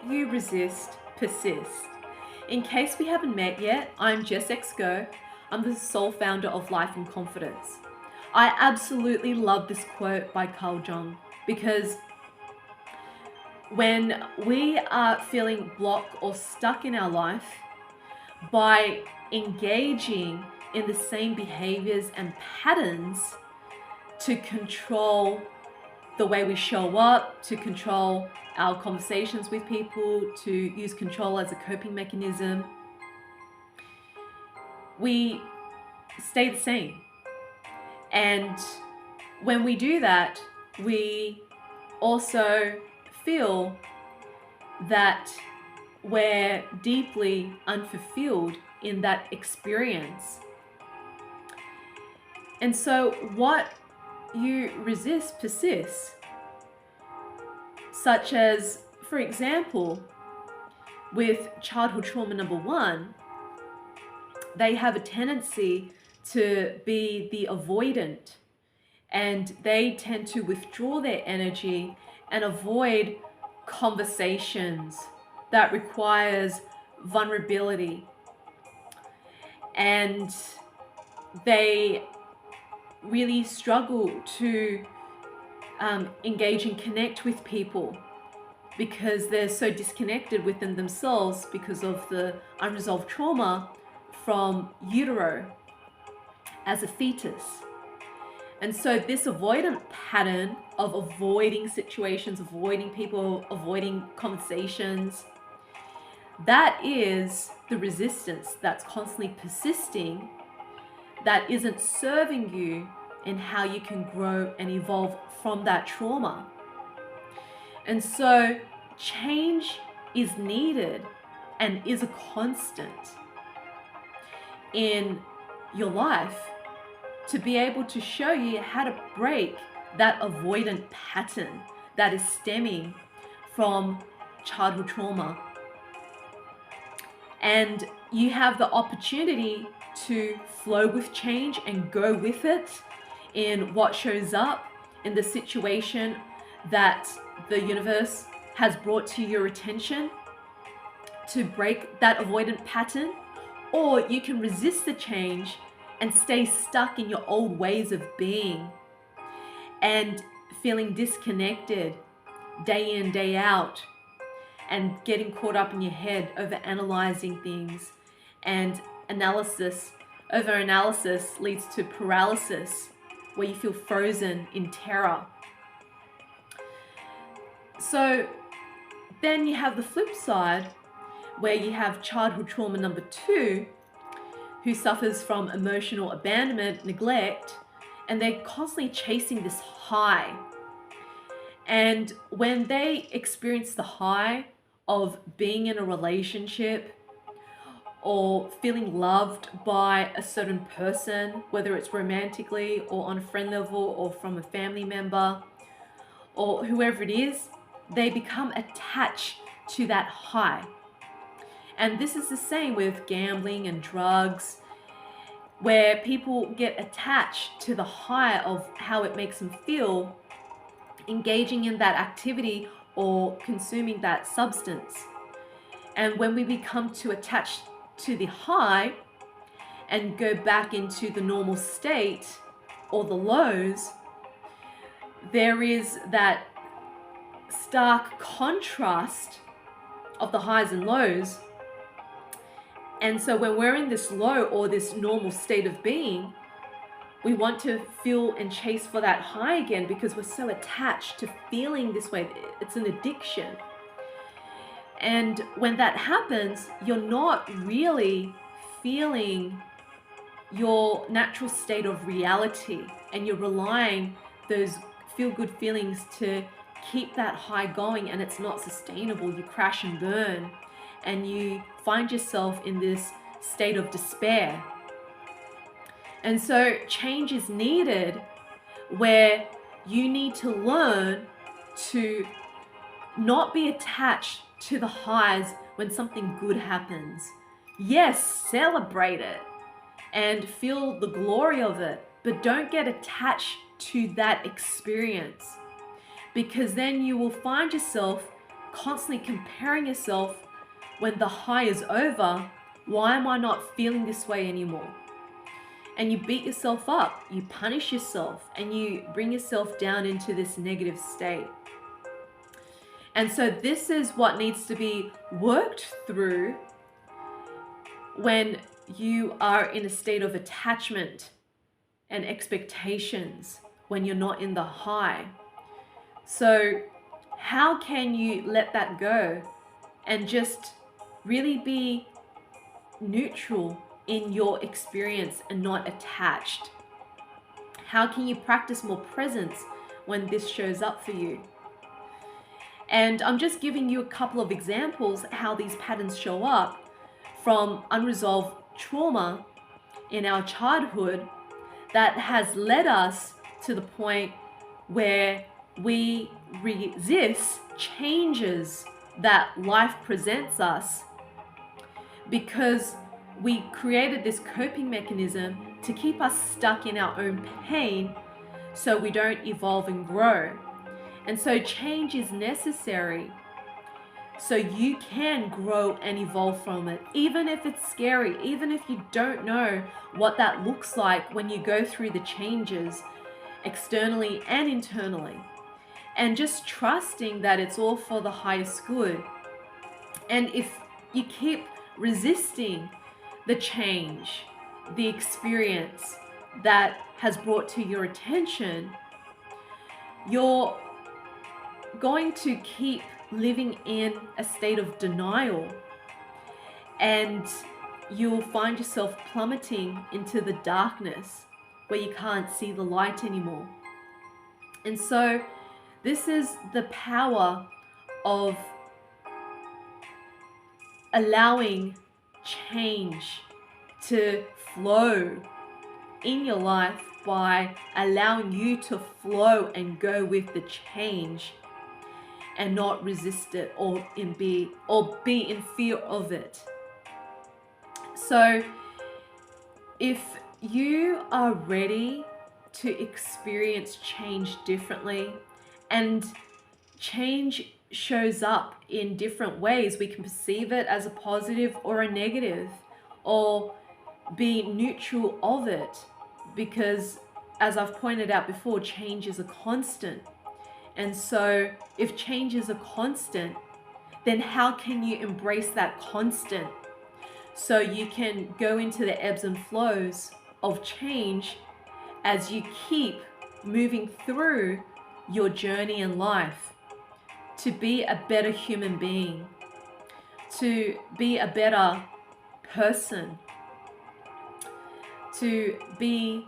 you resist, persist. In case we haven't met yet, I'm Jess Go. I'm the sole founder of Life and Confidence. I absolutely love this quote by Carl Jung because when we are feeling blocked or stuck in our life, by engaging in the same behaviors and patterns to control the way we show up, to control our conversations with people, to use control as a coping mechanism, we stay the same. And when we do that, we also feel that we're deeply unfulfilled in that experience. And so what you resist persists, such as, for example, with childhood trauma number 1, they have a tendency to be the avoidant, and they tend to withdraw their energy and avoid conversations that requires vulnerability, and they really struggle to engage and connect with people because they're so disconnected within themselves because of the unresolved trauma from utero as a fetus. And so this avoidant pattern of avoiding situations, avoiding people, avoiding conversations, that is the resistance that's constantly persisting, that isn't serving you in how you can grow and evolve from that trauma. And so change is needed and is a constant in your life to be able to show you how to break that avoidant pattern that is stemming from childhood trauma. And you have the opportunity to flow with change and go with it in what shows up in the situation that the universe has brought to your attention to break that avoidant pattern, or you can resist the change and stay stuck in your old ways of being and feeling disconnected day in, day out, and getting caught up in your head over analyzing things. And over analysis leads to paralysis, where you feel frozen in terror. So then you have the flip side, where you have childhood trauma number 2, who suffers from emotional abandonment, neglect, and they're constantly chasing this high. And when they experience the high of being in a relationship or feeling loved by a certain person, whether it's romantically or on a friend level or from a family member or whoever it is, they become attached to that high. And this is the same with gambling and drugs, where people get attached to the high of how it makes them feel engaging in that activity or consuming that substance. And when we become too attached to the high and go back into the normal state or the lows, there is that stark contrast of the highs and lows. And so when we're in this low or this normal state of being, we want to feel and chase for that high again because we're so attached to feeling this way. It's an addiction. And when that happens, you're not really feeling your natural state of reality, and you're relying those feel-good feelings to keep that high going, and it's not sustainable. You crash and burn, and you find yourself in this state of despair. And so change is needed, where you need to learn to not be attached to the highs when something good happens. Yes, celebrate it and feel the glory of it, but don't get attached to that experience, because then you will find yourself constantly comparing yourself when the high is over. Why am I not feeling this way anymore? And you beat yourself up, you punish yourself, and you bring yourself down into this negative state. And so this is what needs to be worked through when you are in a state of attachment and expectations, when you're not in the high. So how can you let that go and just really be neutral in your experience and not attached? How can you practice more presence when this shows up for you? And I'm just giving you a couple of examples how these patterns show up from unresolved trauma in our childhood that has led us to the point where we resist changes that life presents us, because we created this coping mechanism to keep us stuck in our own pain so we don't evolve and grow. And so change is necessary so you can grow and evolve from it, even if it's scary, even if you don't know what that looks like when you go through the changes externally and internally. And just trusting that it's all for the highest good. And if you keep resisting the change, the experience that has brought to your attention, you're going to keep living in a state of denial, and you'll find yourself plummeting into the darkness where you can't see the light anymore. And so this is the power of allowing change to flow in your life by allowing you to flow and go with the change and not resist it or be in fear of it. So if you are ready to experience change differently, and change shows up in different ways, we can perceive it as a positive or a negative, or be neutral of it, because as I've pointed out before, change is a constant. And so if change is a constant, then how can you embrace that constant so you can go into the ebbs and flows of change as you keep moving through your journey in life to be a better human being, to be a better person, to be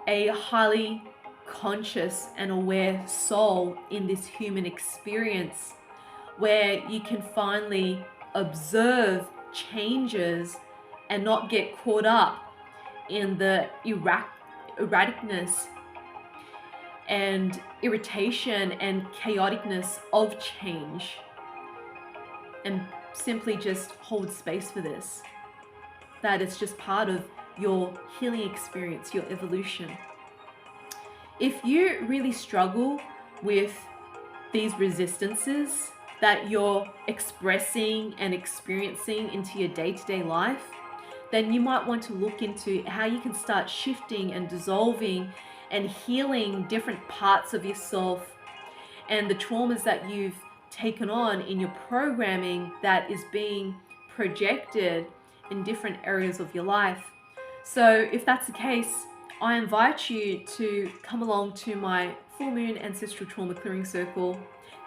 a highly conscious and aware soul in this human experience, where you can finally observe changes and not get caught up in the erraticness and irritation and chaoticness of change, and simply just hold space for this, that it's just part of your healing experience, your evolution. If you really struggle with these resistances that you're expressing and experiencing into your day-to-day life, then you might want to look into how you can start shifting and dissolving and healing different parts of yourself and the traumas that you've taken on in your programming that is being projected in different areas of your life. So if that's the case, I invite you to come along to my full moon ancestral trauma clearing circle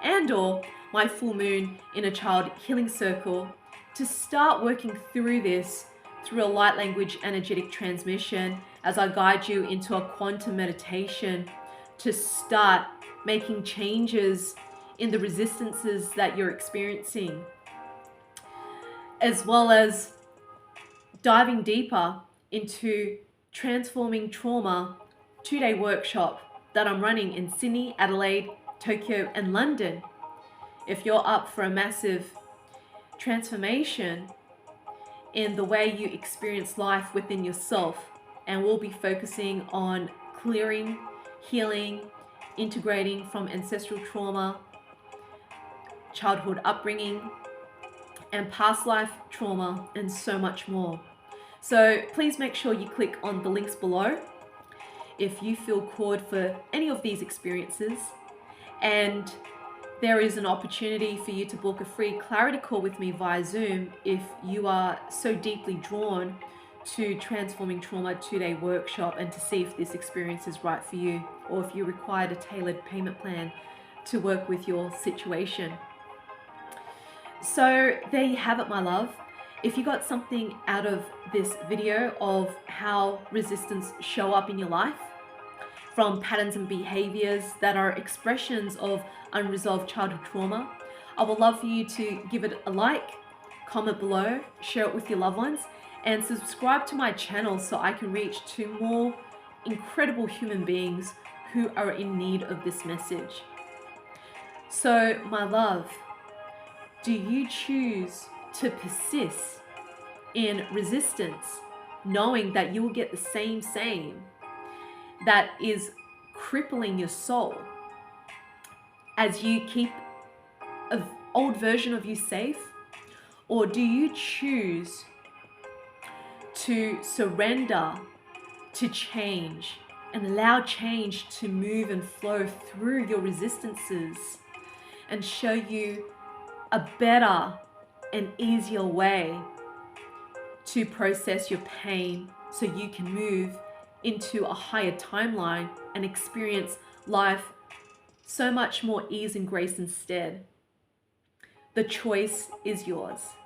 and or my full moon inner child healing circle to start working through this through a light language energetic transmission as I guide you into a quantum meditation to start making changes in the resistances that you're experiencing, as well as diving deeper into Transforming Trauma 2-day workshop that I'm running in Sydney, Adelaide, Tokyo, and London. If you're up for a massive transformation in the way you experience life within yourself, and we'll be focusing on clearing, healing, integrating from ancestral trauma, childhood upbringing, and past life trauma, and so much more. So please make sure you click on the links below if you feel called for any of these experiences, and there is an opportunity for you to book a free clarity call with me via Zoom if you are so deeply drawn to Transforming Trauma 2-day workshop, and to see if this experience is right for you, or if you require a tailored payment plan to work with your situation. So there you have it, my love. If you got something out of this video of how resistance show up in your life, from patterns and behaviors that are expressions of unresolved childhood trauma, I would love for you to give it a like, comment below, share it with your loved ones, and subscribe to my channel so I can reach to more incredible human beings who are in need of this message. So, my love, do you choose to persist in resistance, knowing that you will get the same that is crippling your soul as you keep an old version of you safe? Or do you choose to surrender to change and allow change to move and flow through your resistances and show you a better and easier way to process your pain, so you can move into a higher timeline and experience life so much more ease and grace instead? The choice is yours.